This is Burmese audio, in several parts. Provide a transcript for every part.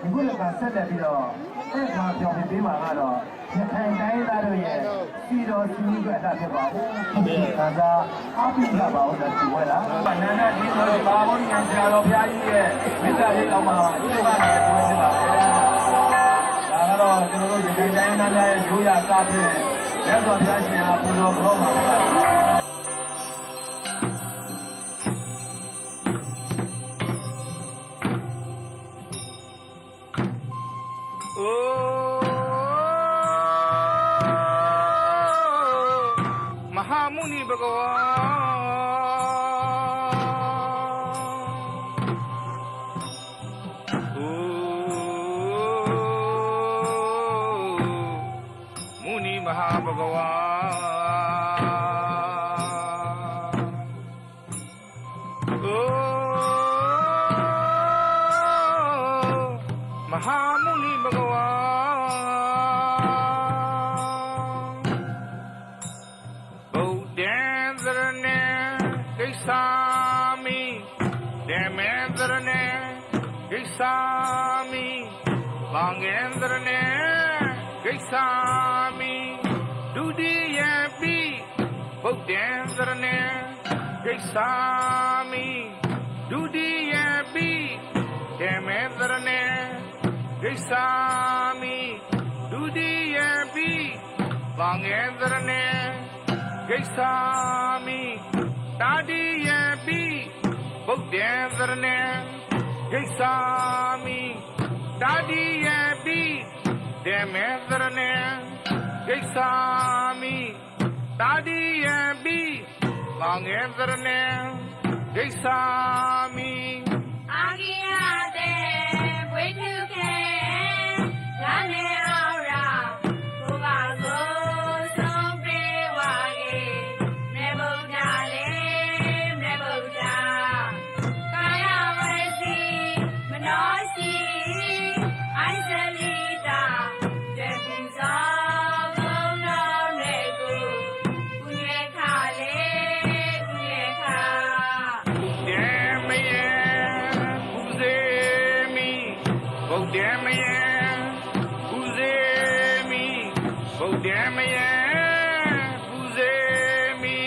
ဒီခုလည်းကဆက်လက်ပြီးတော့အဲ့မှာပြောပြပေးမှာကတော့ရခိုင်တိုင်းသားတို့ရဲ့စီတော်စီမီကအတာဖြစ်ပါဘူးဒီကစားအပိကပါဦးတဲ့ဒီဝဲလားနန္ဒဒီဆိုတော့ဘာဘုန်းကြီးဆရာတော်ဘုရားကြီးရဲ့မေတ္တာလေးတောင်းမှာအကျိုးကနေပြောဖြစ်ပါပဲဒါကတော့ကျွန်တော်တို့ရခိုင်တိုင်းသားရဲ့ရိုးရာကားဖြင့်လက်တော်ဘုရားရှင်ဟာပူဇော်ခေါ်ပါမဟာမုနိဘဂဝါမုနိမဟာဘဂဝါမဟာမုနိဘဂဝါဗုဒ္ဓံသရဏံကိစ္ဆာမိဓမ္မံသရဏံကိစ္ဆာမိသံဃံသရဏံကိစ္ဆာမိဒုတိယပိဗုဒ္ဓံသရဏံကိစ္ဆာမိဒုတိယပိဓမ္မံသရဏံကိစ္ဆာမိဒုတိယပိသံဃံသရဏံကိစ္ဆာမိတာတိယပိဗုဒ္ဓံသရဏံကိစ္ဆာမိတာတိယပိဓမ္မံသရဏံကိစ္ဆာမိတာတိယပိသံဃံသရဏံကိစ္ဆာမိအာဂိယတေဝိတုခေလာနေအောရာဘုရားကိုဆုံးပြေဝါကေမေဗုဒ္ဓလေမေဗုဒ္ဓကာယဝစီမနောစီအိုင်ဇလီတာတေပုဇာဘုံတော်ရေကိုဥယေခါလေဥယေခါဗုဒ္ဓံမယံပူဇေမိဗုဒ္ဓံမယံပူဇေမိ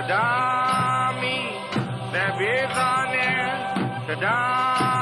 Tadami, Devitane, Tadami.